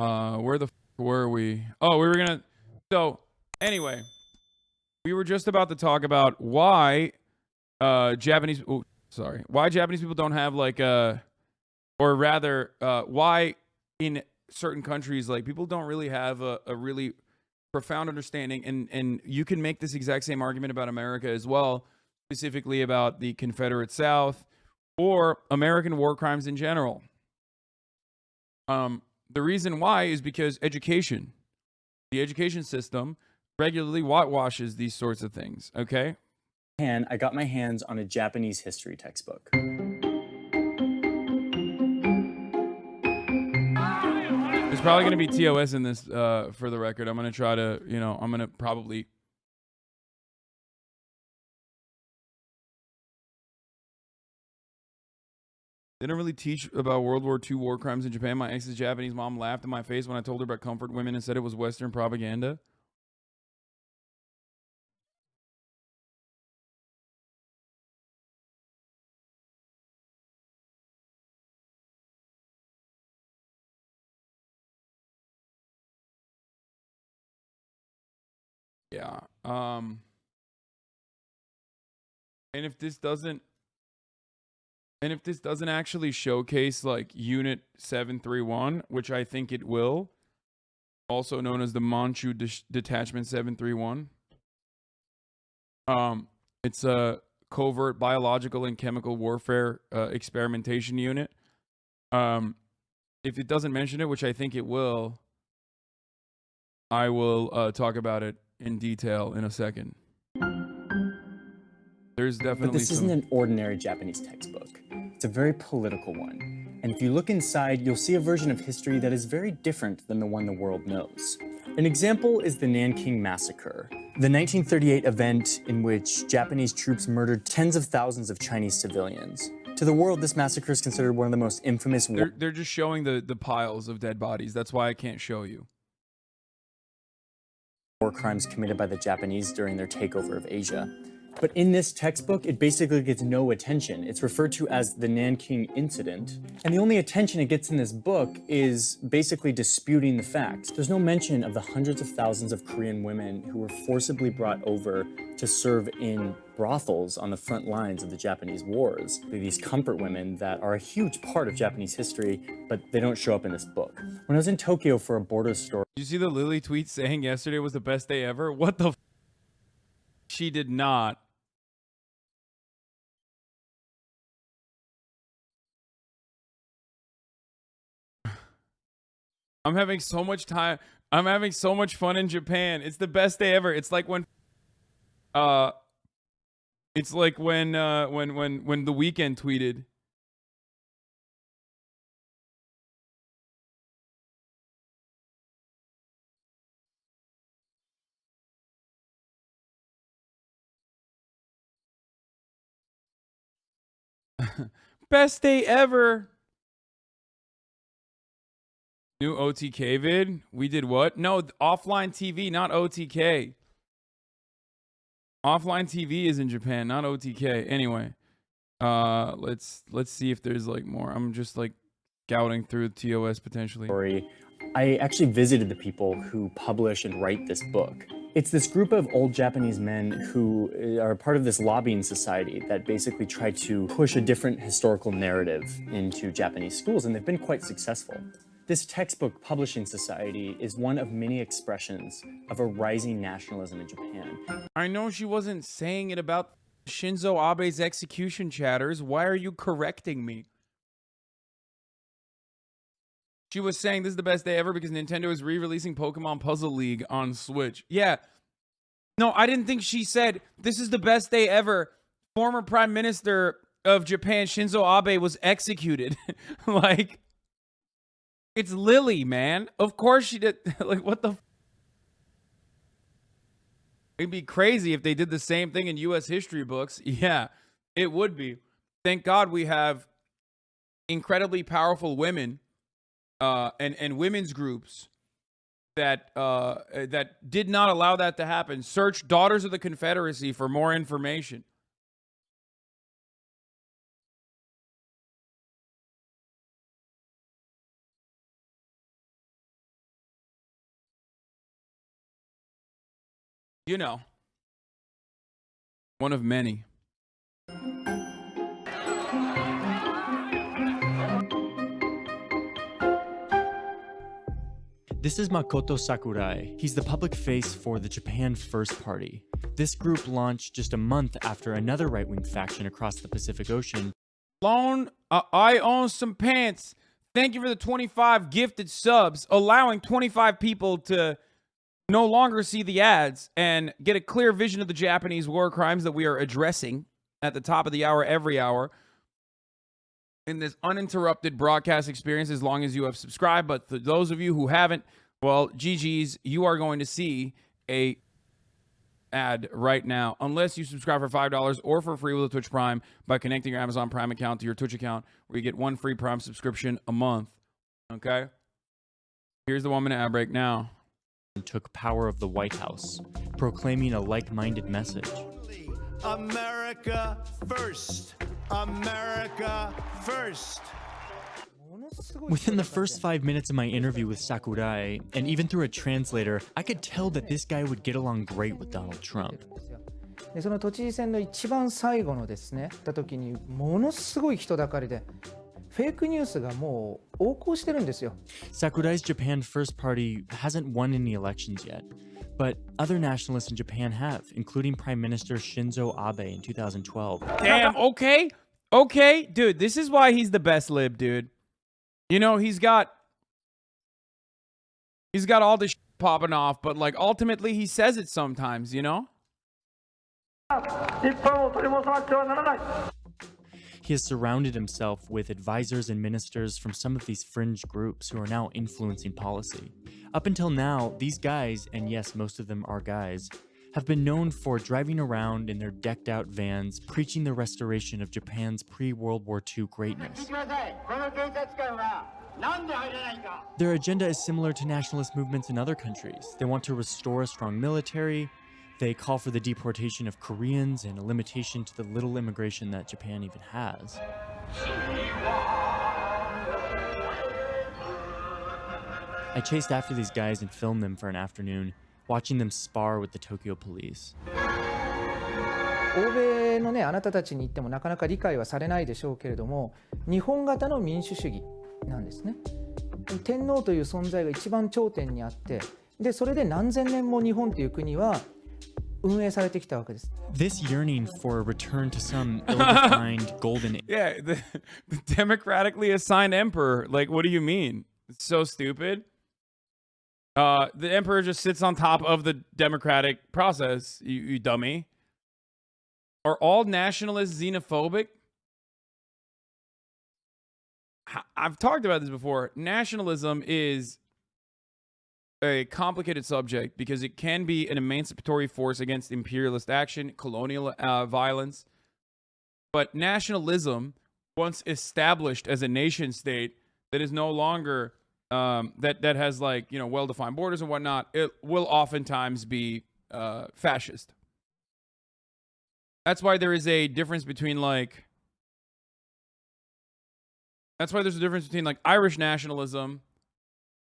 Where the f were we? Oh, we were gonna. So anyway, we were just about to talk about why Japanese. Oh, sorry. Why Japanese people don't have like or rather, why in certain countries like people don't really have a really profound understanding, and you can make this exact same argument about America as well, specifically about the Confederate South or American war crimes in general. The reason why is because education, the education system, regularly whitewashes these sorts of things. Okay. And I got my hands on a Japanese history textbook. There's probably going to be TOS in this, for the record. I'm going to try to, I'm going to probably. They didn't really teach about World War II war crimes in Japan. My ex's Japanese mom laughed in my face when I told her about comfort women and said it was Western propaganda. Yeah. And if this doesn't actually showcase like Unit 731, which I think it will, also known as the Manchu Detachment 731. It's a covert biological and chemical warfare experimentation unit. If it doesn't mention it, which I think it will, I will talk about it in detail in a second. There's definitely But this isn't an ordinary Japanese textbook. It's a very political one. And if you look inside, you'll see a version of history that is very different than the one the world knows. An example is the Nanking Massacre, the 1938 event in which Japanese troops murdered tens of thousands of Chinese civilians. To the world, this massacre is considered one of the most infamous They're just showing the piles of dead bodies. That's why I can't show you. War crimes committed by the Japanese during their takeover of Asia. But in this textbook, it basically gets no attention. It's referred to as the Nanking Incident. And the only attention it gets in this book is basically disputing the facts. There's no mention of the hundreds of thousands of Korean women who were forcibly brought over to serve in brothels on the front lines of the Japanese wars. These comfort women that are a huge part of Japanese history, but they don't show up in this book. When I was in Tokyo for a border store... Did you see the Lily tweet saying yesterday was the best day ever? What the f? She did not. I'm having so much time. I'm having so much fun in Japan. It's the best day ever. It's like when The Weeknd tweeted. Best day ever. New OTK vid? We did what? No, offline TV, not OTK. Offline TV is in Japan, not OTK. Anyway, let's see if there's like more. I'm just like scouting through TOS potentially. I actually visited the people who publish and write this book. It's this group of old Japanese men who are part of this lobbying society that basically try to push a different historical narrative into Japanese schools, and they've been quite successful. This textbook publishing society is one of many expressions of a rising nationalism in Japan. I know she wasn't saying it about Shinzo Abe's execution chatters. Why are you correcting me? She was saying this is the best day ever because Nintendo is re-releasing Pokemon Puzzle League on Switch. Yeah. No, I didn't think she said this is the best day ever. Former Prime Minister of Japan, Shinzo Abe, was executed. Like, it's Lily, man. Of course she did. Like, what the? It'd be crazy if they did the same thing in U.S. history books. Yeah, it would be. Thank God we have incredibly powerful women and women's groups that did not allow that to happen. Search Daughters of the Confederacy for more information. You know, one of many. This is Makoto Sakurai. He's the public face for the Japan First Party. This group launched just a month after another right-wing faction across the Pacific Ocean. I own some pants. Thank you for the 25 gifted subs, allowing 25 people to no longer see the ads and get a clear vision of the Japanese war crimes that we are addressing at the top of the hour every hour in this uninterrupted broadcast experience as long as you have subscribed. But for those of you who haven't, well, GG's, you are going to see a ad right now unless you subscribe for $5 or for free with a Twitch Prime by connecting your Amazon Prime account to your Twitch account, where you get one free Prime subscription a month. Okay? Here's the 1 minute ad break now. Took power of the White House, proclaiming a like-minded message. America first. America first. Within the first 5 minutes of my interview with Sakurai, and even through a translator, I could tell that this guy would get along great with Donald Trump. でその都知事選の一番最後のですね、った時にものすごい人だかりで、フェイクニュースがもう横行してるんですよ。Sakurai's Japan First Party hasn't won any elections yet, but other nationalists in Japan have, including Prime Minister Shinzo Abe in 2012. Damn, okay, dude, this is why he's the best lib, dude. You know, he's got all this popping off, but like ultimately he says it sometimes, you know? He has surrounded himself with advisors and ministers from some of these fringe groups who are now influencing policy. Up until now, these guys, and yes, most of them are guys, have been known for driving around in their decked-out vans, preaching the restoration of Japan's pre-World War II greatness. Their agenda is similar to nationalist movements in other countries. They want to restore a strong military. They call for the deportation of Koreans and a limitation to the little immigration that Japan even has. I chased after these guys and filmed them for an afternoon, watching them spar with the Tokyo police. 欧米のね、あなたたちに言ってもなかなか理解はされないでしょうけれども、日本型の民主主義なんですね。天皇という存在が一番頂点にあって、でそれで何千年も日本という国は運営されてきたわけです。This yearning for a return to some ill-defined golden age. Yeah, the democratically assigned emperor. Like, what do you mean? It's so stupid. The emperor just sits on top of the democratic process, you dummy. Are all nationalists xenophobic? I've talked about this before. Nationalism is a complicated subject because it can be an emancipatory force against imperialist action, colonial violence. But nationalism, once established as a nation state that is no longer that has, like, you know, well-defined borders and whatnot, it will oftentimes be fascist. That's why there is a difference between like. That's why there's a difference between like Irish nationalism,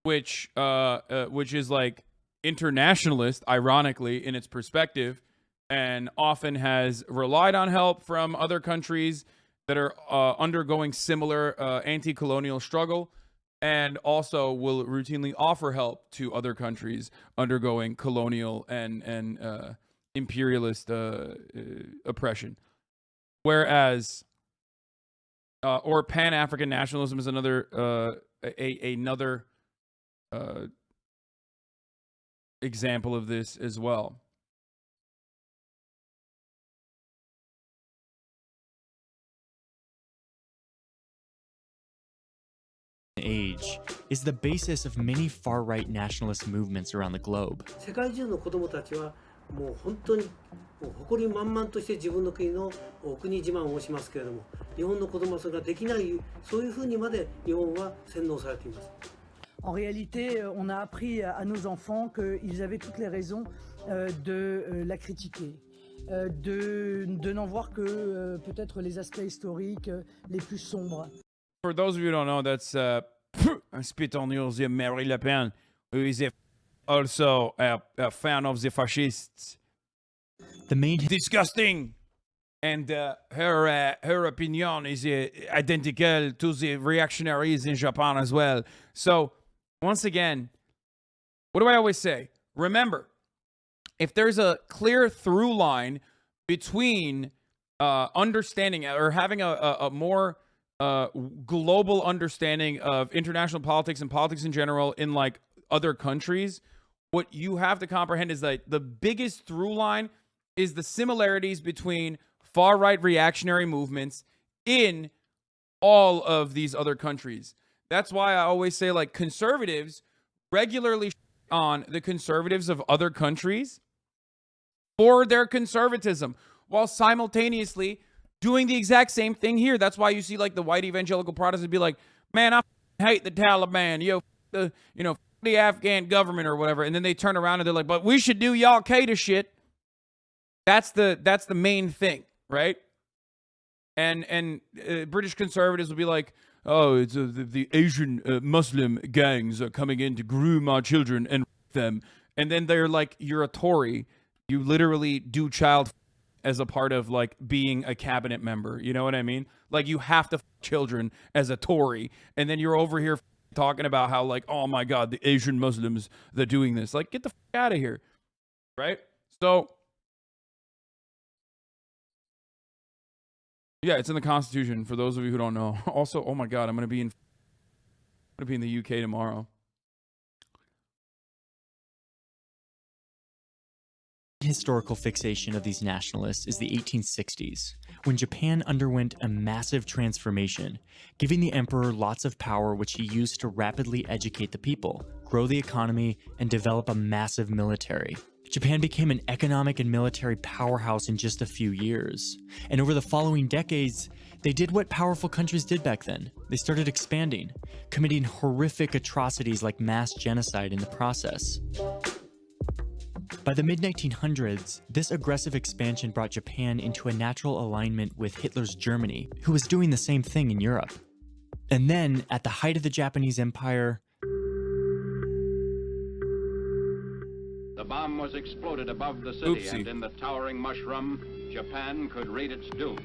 which is like internationalist, ironically, in its perspective, and often has relied on help from other countries that are undergoing similar anti-colonial struggle, and also will routinely offer help to other countries undergoing colonial and imperialist oppression. Whereas or Pan-African nationalism is another another example of this as well. Age is the basis of many far-right nationalist movements around the globe. 世界中の子供たちはもう本当にもう誇り満々として自分の国の国自慢をしますけれども、日本の子供はそれができない、そういうふうにまで日本は洗脳されています。En réalité, on a appris à nos enfants qu'ils avaient toutes les raisons de la critiquer, de n'en voir que peut-être les aspects historiques les plus sombres. For those of you who don't know, that's spit on you, Marine Le Pen, who is also a fan of the fascists. The main disgusting. And her opinion is identical to the reactionaries in Japan as well. So, once again, what do I always say? Remember, if there's a clear through line between understanding or having a more global understanding of international politics and politics in general in like other countries, what you have to comprehend is that the biggest through line is the similarities between far-right reactionary movements in all of these other countries. That's why I always say, like, conservatives regularly on the conservatives of other countries for their conservatism, while simultaneously doing the exact same thing here. That's why you see, like, the white evangelical Protestants be like, man, I hate the Taliban, the Afghan government or whatever, and then they turn around and they're like, but we should do Al-Qaeda shit. That's the main thing, right? And British conservatives will be like, oh, it's the Asian Muslim gangs are coming in to groom our children and them. And then they're like, you're a Tory. You literally do child as a part of like being a cabinet member. You know what I mean? Like you have to children as a Tory. And then you're over here talking about how like, oh my God, the Asian Muslims, they're doing this. Like, get the out of here. Right? So, yeah, it's in the Constitution for those of you who don't know. Also, oh my God, I'm gonna be in the UK tomorrow. historical fixation of these nationalists is the 1860s, when Japan underwent a massive transformation, giving the emperor lots of power which he used to rapidly educate the people, grow the economy, and develop a massive military. Japan became an economic and military powerhouse in just a few years, and over the following decades, they did what powerful countries did back then. They started expanding, committing horrific atrocities like mass genocide in the process. By the mid-1900s, this aggressive expansion brought Japan into a natural alignment with Hitler's Germany, who was doing the same thing in Europe. And then, at the height of the Japanese Empire, the bomb was exploded above the city, and in the towering mushroom, Japan could read its doom.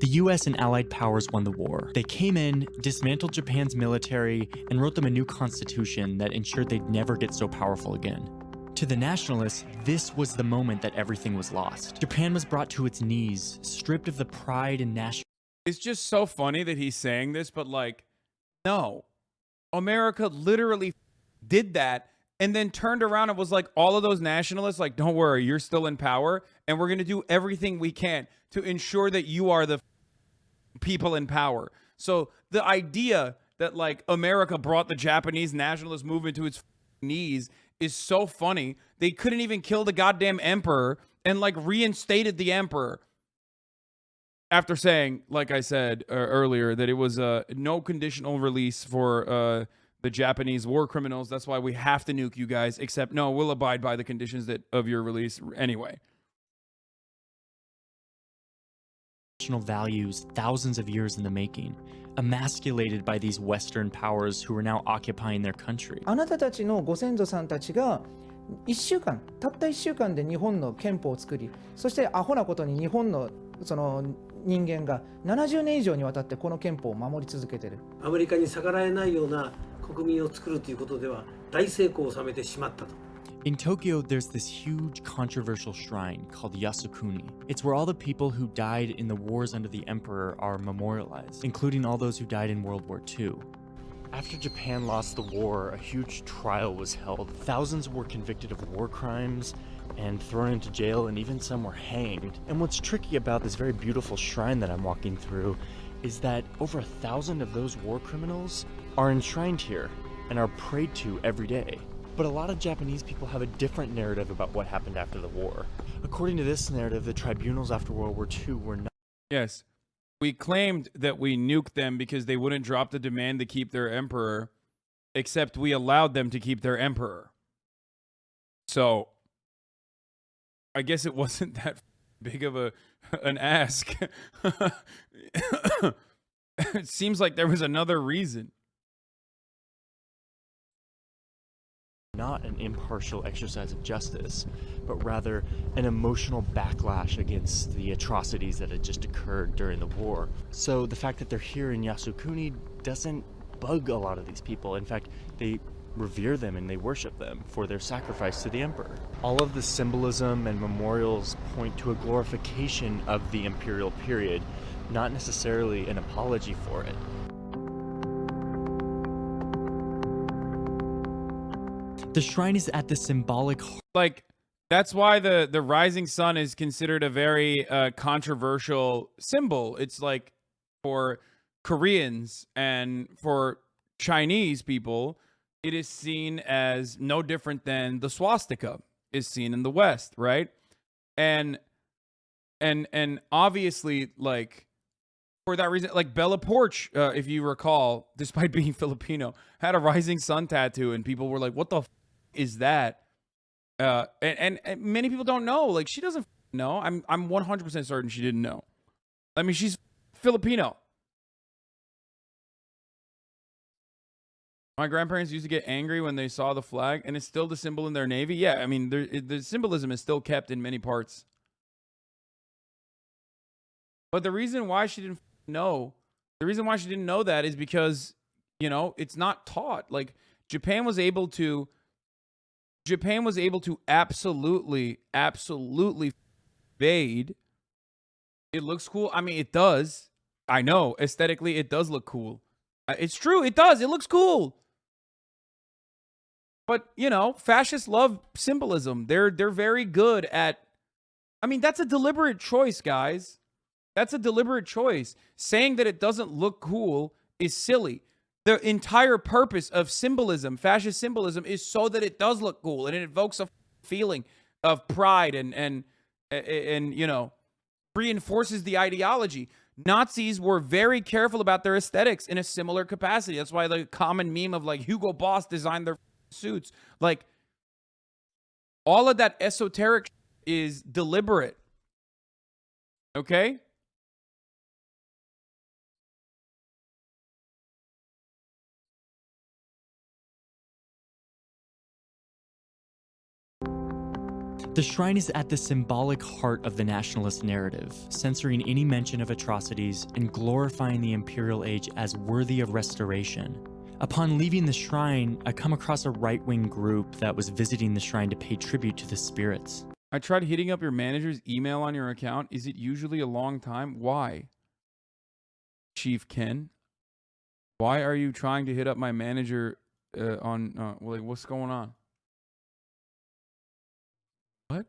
The US and Allied powers won the war. They came in, dismantled Japan's military, and wrote them a new constitution that ensured they'd never get so powerful again. To the nationalists, this was the moment that everything was lost. Japan was brought to its knees, stripped of the pride and national. It's just so funny that he's saying this, but like, no. America literally did that and then turned around and was like, all of those nationalists, like, don't worry, you're still in power, and we're going to do everything we can to ensure that you are the people in power. So the idea that, like, America brought the Japanese nationalist movement to its knees is so funny. They couldn't even kill the goddamn emperor and, like, reinstated the emperor after saying, like I said earlier, that it was no conditional release for the Japanese war criminals. That's why we have to nuke you guys, except no, we'll abide by the conditions of your release anyway. National values thousands of years in the making, emasculated by these Western powers who are now occupying their country. あなたたちのご先祖さんたちがたった1週間で日本の憲法を作り、そしてアホなことに日本のその人間が70年以上にわたってこの憲法を守り続けている。アメリカに逆らえないような国民を作るということでは大成功を収めてしまったと。In Tokyo, there's this huge controversial shrine called Yasukuni. It's where all the people who died in the wars under the emperor are memorialized, including all those who died in World War II. After Japan lost the war, a huge trial was held. Thousands were convicted of war crimes and thrown into jail, and even some were hanged. And what's tricky about this very beautiful shrine that I'm walking through is that over 1,000 of those war criminals are enshrined here and are prayed to every day. But a lot of Japanese people have a different narrative about what happened after the war. According to this narrative, the tribunals after World War II were not... Yes. We claimed that we nuked them because they wouldn't drop the demand to keep their emperor, except we allowed them to keep their emperor. So, I guess it wasn't that big of an ask. It seems like there was another reason. not an impartial exercise of justice, but rather an emotional backlash against the atrocities that had just occurred during the war. So the fact that they're here in Yasukuni doesn't bug a lot of these people. In fact, they revere them and they worship them for their sacrifice to the emperor. All of the symbolism and memorials point to a glorification of the imperial period, not necessarily an apology for it. The shrine is at the symbolic Like, that's why the rising sun is considered a very controversial symbol. It's like for Koreans and for Chinese people, it is seen as no different than the swastika is seen in the West, right? And obviously, like, for that reason, like Bella Porch, if you recall, despite being Filipino, had a rising sun tattoo, and people were like, "What the is that?" And many people don't know. Like, she doesn't know. I'm 100% certain she didn't know. I mean, she's Filipino. My grandparents used to get angry when they saw the flag, and it's still the symbol in their navy. Yeah, I mean, the symbolism is still kept in many parts. But the reason why she didn't know, that is because, you know, it's not taught. Like, Japan was able to absolutely fade. It looks cool. I mean, it does. I know, aesthetically, it does look cool. It's true. It does. It looks cool. But, you know, fascists love symbolism. They're very good at, I mean, that's a deliberate choice, guys. That's a deliberate choice. Saying that it doesn't look cool is silly. The entire purpose of symbolism, fascist symbolism, is so that it does look cool and it evokes a feeling of pride and you know, reinforces the ideology. Nazis were very careful about their aesthetics in a similar capacity. That's why the common meme of like Hugo Boss designed their suits. Like, all of that esoteric is deliberate. Okay? The shrine is at the symbolic heart of the nationalist narrative, censoring any mention of atrocities and glorifying the imperial age as worthy of restoration. Upon leaving the shrine, I come across a right-wing group that was visiting the shrine to pay tribute to the spirits. I tried hitting up your manager's email on your account. Is it usually a long time? Why? Chief Ken? Why are you trying to hit up my manager like, what's going on? What?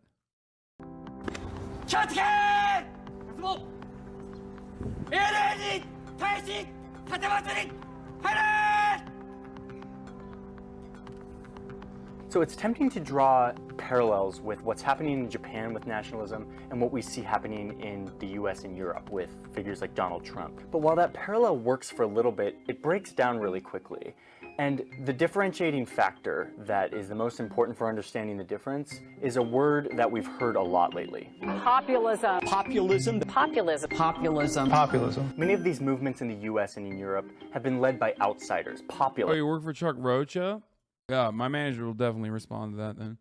So it's tempting to draw parallels with what's happening in Japan with nationalism and what we see happening in the US and Europe with figures like Donald Trump. But while that parallel works for a little bit, it breaks down really quickly. And the differentiating factor that is the most important for understanding the difference is a word that we've heard a lot lately. Populism. Populism. Populism. Populism. Populism. Many of these movements in the US and in Europe have been led by outsiders, Oh, you work for Chuck Rocha? Yeah, my manager will definitely respond to that then.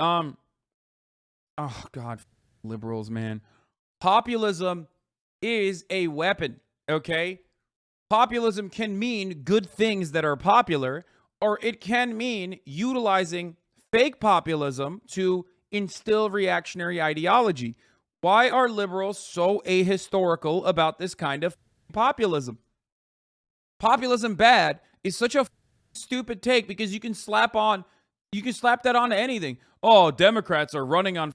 Oh God, liberals, man. Populism is a weapon, okay? Populism can mean good things that are popular, or it can mean utilizing fake populism to instill reactionary ideology. Why are liberals so ahistorical about this kind of populism? Populism bad is such a stupid take because you can slap that on anything. Oh, Democrats are running on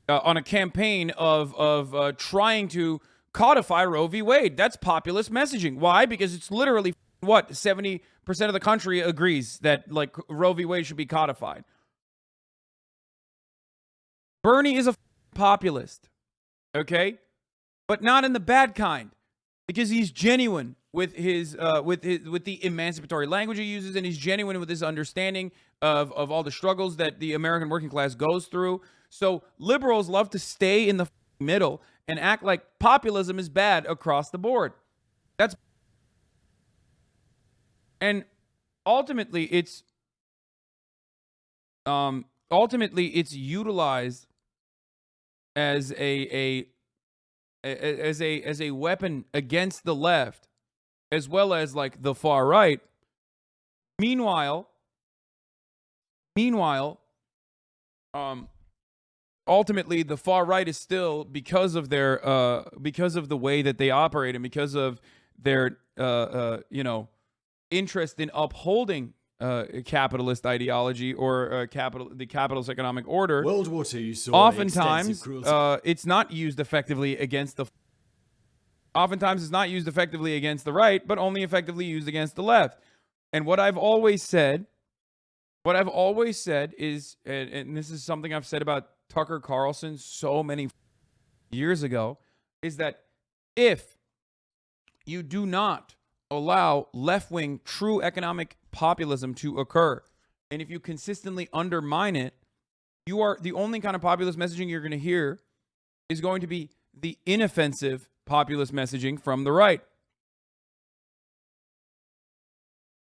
a campaign of trying to codify Roe v. Wade. That's populist messaging. Why? Because it's literally what 70% of the country agrees that like Roe v. Wade should be codified. Bernie is a populist, okay, but not in the bad kind, because he's genuine with his with the emancipatory language he uses, and he's genuine with his understanding of all the struggles that the American working class goes through. So liberals love to stay in the middle and act like populism is bad across the board. And ultimately, it's ultimately it's utilized as a weapon against the left, as well as like the far right. Meanwhile, ultimately the far right is still, because of the way that they operate and because of their interest in upholding capitalist ideology or the capitalist economic order. World War II saw Oftentimes, extensive cruelty. it's not used effectively against the. Oftentimes, it's not used effectively against the right, but only effectively used against the left. And what I've always said is, and this is something I've said about Tucker Carlson so many years ago, is that if you do not allow left-wing true economic populism to occur, and if you consistently undermine it, you are the only kind of populist messaging you're going to hear is going to be the inoffensive populist messaging from the right.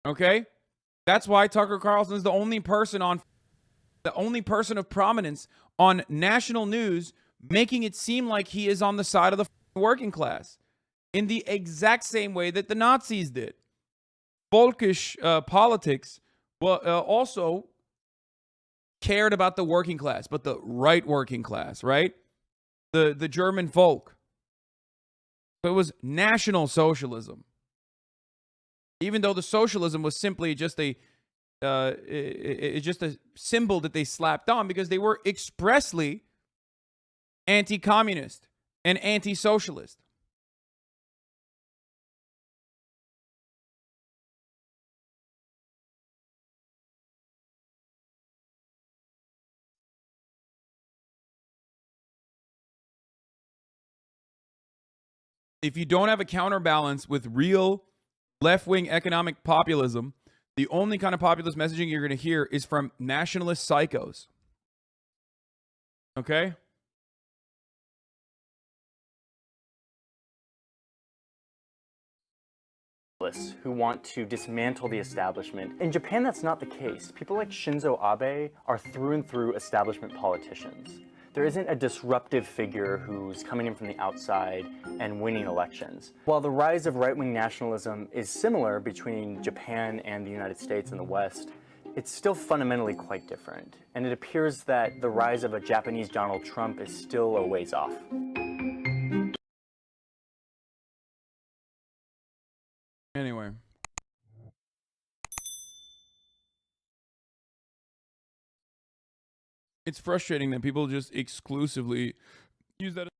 Okay? That's why Tucker Carlson is the only person of prominence on national news, making it seem like he is on the side of the working class in the exact same way that the Nazis did. Volkish politics also cared about the working class, but the right working class, right? The German folk. So it was National Socialism. Even though the socialism was simply just a symbol that they slapped on, because they were expressly anti-communist and anti-socialist. If you don't have a counterbalance with real left-wing economic populism, the only kind of populist messaging you're going to hear is from nationalist psychos. Okay? Who want to dismantle the establishment. In Japan, that's not the case. People like Shinzo Abe are through and through establishment politicians. There isn't a disruptive figure who's coming in from the outside and winning elections. While the rise of right-wing nationalism is similar between Japan and the United States and the West, it's still fundamentally quite different. And it appears that the rise of a Japanese Donald Trump is still a ways off. Anyway. It's frustrating that people just exclusively use that